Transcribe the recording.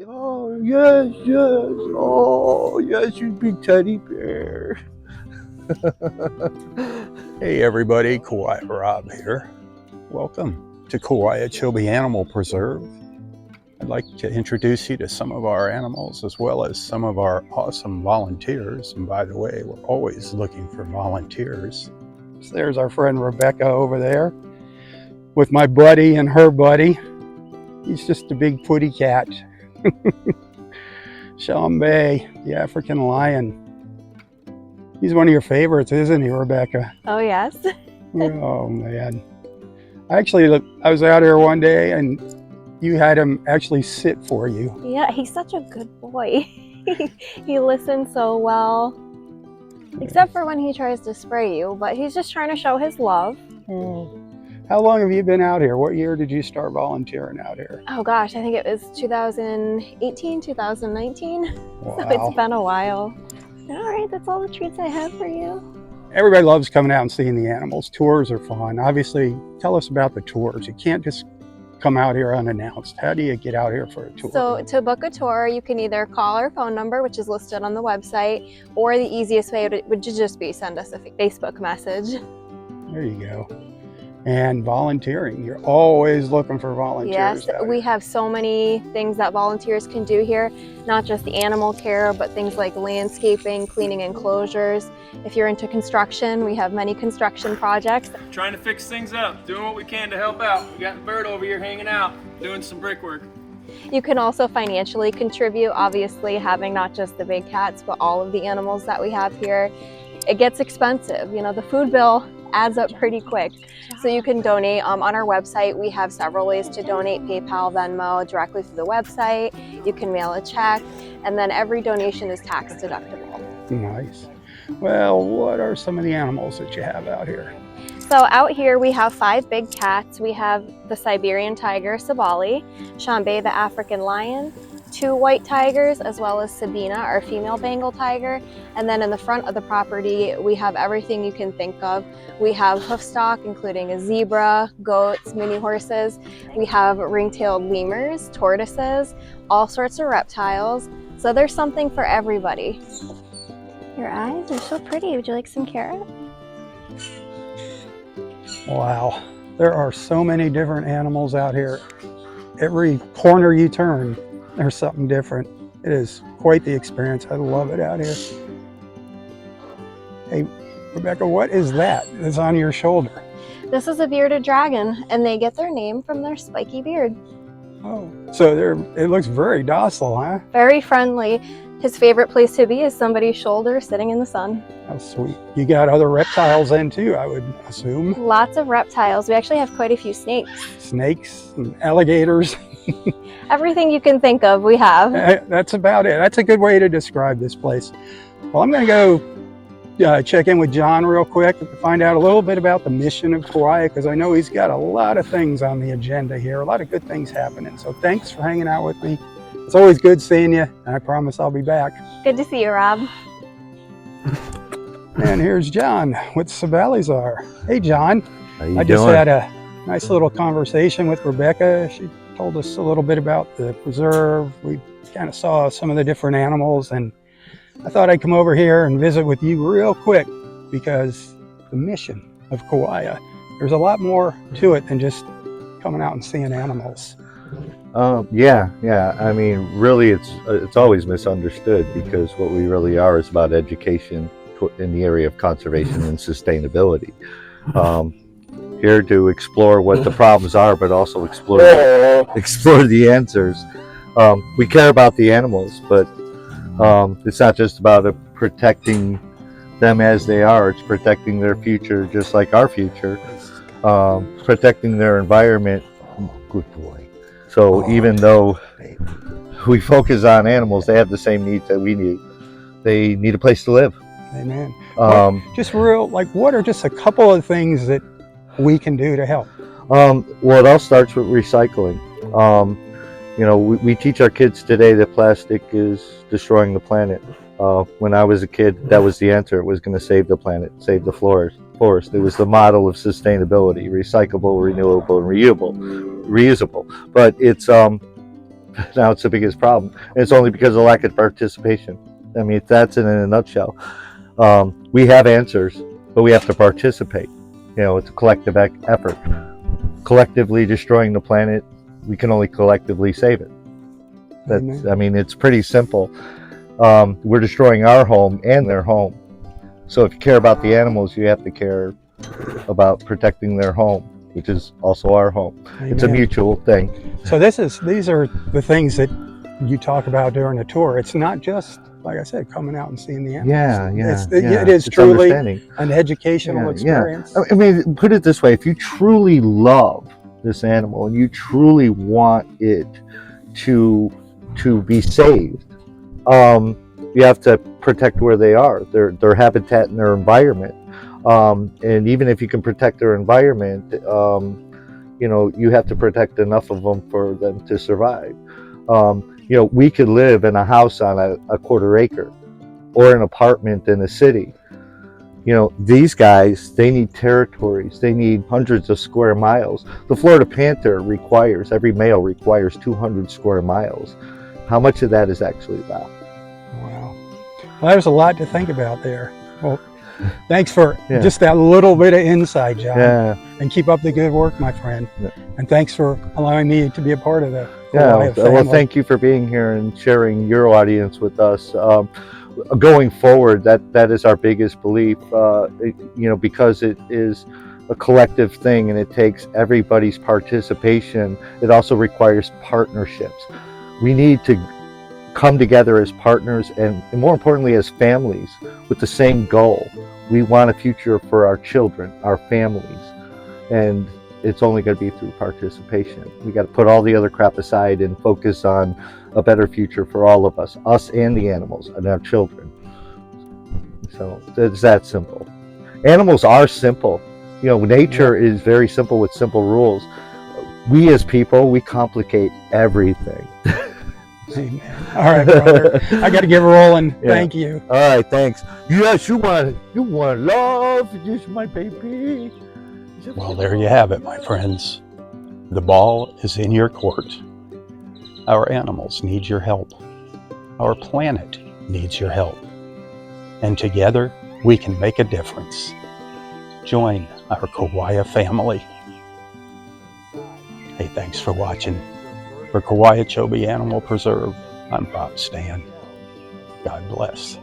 Oh, yes, yes. Oh, yes, you big teddy bear. Hey, everybody. Rob here. Welcome to Kowiachobee Animal Preserve. I'd like to introduce you to some of our animals as well as some of our awesome volunteers. And by the way, we're always looking for volunteers. So there's our friend Rebecca over there with my buddy and her buddy. He's just a big footy cat. Bay, the African lion. He's one of your favorites, isn't he, Rebecca? Oh, yes. Oh, man. I was out here one day and you had him actually sit for you. Yeah, he's such a good boy. He listens so well. Except for when he tries to spray you, but he's just trying to show his love. Oh. How long have you been out here? What year did you start volunteering out here? Oh gosh, I think it was 2018, 2019. Wow. So it's been a while. All right, that's all the treats I have for you. Everybody loves coming out and seeing the animals. Tours are fun. Obviously, tell us about the tours. You can't just come out here unannounced. How do you get out here for a tour? So to book a tour, you can either call our phone number, which is listed on the website, or the easiest way would just be send us a Facebook message. There you go. And volunteering. You're always looking for volunteers. Yes, we have so many things that volunteers can do here, not just the animal care, but things like landscaping, cleaning enclosures. If you're into construction, we have many construction projects. Trying to fix things up, doing what we can to help out. We got the bird over here hanging out, doing some brickwork. You can also financially contribute, obviously having not just the big cats, but all of the animals that we have here. It gets expensive, you know, the food bill adds up pretty quick. So you can donate on our website. We have several ways to donate: PayPal, Venmo, directly through the website. You can mail a check, and then every donation is tax deductible. Nice. Well, what are some of the animals that you have out here? So out here we have 5 big cats. We have the Siberian tiger, Sabali, Bay, the African lion, 2 white tigers, as well as Sabina, our female Bengal tiger. And then in the front of the property, we have everything you can think of. We have hoofstock, including a zebra, goats, mini horses. We have ring-tailed lemurs, tortoises, all sorts of reptiles. So there's something for everybody. Your eyes are so pretty. Would you like some carrot? Wow. There are so many different animals out here. Every corner you turn, there's something different. It is quite the experience. I love it out here. Hey, Rebecca, what is that that's on your shoulder? This is a bearded dragon, and they get their name from their spiky beard. Oh, so it looks very docile, huh? Very friendly. His favorite place to be is somebody's shoulder sitting in the sun. How sweet. You got other reptiles in too, I would assume. Lots of reptiles. We actually have quite a few snakes. Snakes and alligators. Everything you can think of, we have. That's about it. That's a good way to describe this place. Well, I'm going to go check in with John real quick to find out a little bit about the mission of KOWIA, because I know he's got a lot of things on the agenda here, a lot of good things happening. So thanks for hanging out with me. It's always good seeing you, and I promise I'll be back. Good to see you, Rob. And here's John with Sabalizar. Hey, John. How you I just doing? had a nice little conversation with Rebecca. She told us a little bit about the preserve. We kind of saw some of the different animals, and I thought I'd come over here and visit with you real quick, because the mission of KOWIA, there's a lot more to it than just coming out and seeing animals. Yeah. I mean, really, it's always misunderstood, because what we really are is about education in the area of conservation and sustainability. Here to explore what the problems are, but also explore the answers. We care about the animals, but it's not just about protecting them as they are. It's protecting their future, just like our future. Protecting their environment. Good boy. So even though we focus on animals, they have the same needs that we need. They need a place to live. Amen. What are just a couple of things that we can do to help? Well, it all starts with recycling. We teach our kids today that plastic is destroying the planet. When I was a kid, that was the answer. It was going to save the planet, save the forest. It was the model of sustainability: recyclable, renewable, and reusable. But it's Now it's the biggest problem. And it's only because of lack of participation. I mean, that's in a nutshell. We have answers, but we have to participate. You know, it's a collective effort. Collectively destroying the planet, we can only collectively save it. That's, I mean, it's pretty simple. We're destroying our home and their home. So if you care about the animals, you have to care about protecting their home, which is also our home. Amen. It's a mutual thing. So these are the things that you talk about during a tour. It's not just, like I said, coming out and seeing the animals. It is truly an educational experience. I mean, put it this way: if you truly love this animal and you truly want it to be saved, you have to protect where they are, their habitat and their environment. And even if you can protect their environment, you know, you have to protect enough of them for them to survive. You know, we could live in a house on a quarter acre or an apartment in a city. You know, these guys, they need territories. They need hundreds of square miles. The Florida panther requires, every male requires 200 square miles. How much of that is actually that? Wow. Well, there's a lot to think about there. Well, thanks for just that little bit of insight, John. Yeah. And keep up the good work, my friend. Yeah. And thanks for allowing me to be a part of the KOWIA family. Well, thank you for being here and sharing your audience with us. Going forward, that is our biggest belief, you know, because it is a collective thing and it takes everybody's participation. It also requires partnerships. We need to come together as partners and more importantly as families with the same goal. We want a future for our children, our families, and it's only going to be through participation. We got to put all the other crap aside and focus on a better future for all of us and the animals and our children. So it's that simple. Animals are simple. You know, nature is very simple with simple rules. We as people, we complicate everything. Amen. All right, brother. I got to get rolling. Thank you. All right, thanks. Yes, you want love. Yes, my baby. Well, there you have it, my friends. The ball is in your court. Our animals need your help. Our planet needs your help. And together, we can make a difference. Join our KOWIA family. Hey, thanks for watching. For Kowiachobee Animal Preserve, I'm Bob Stan. God bless.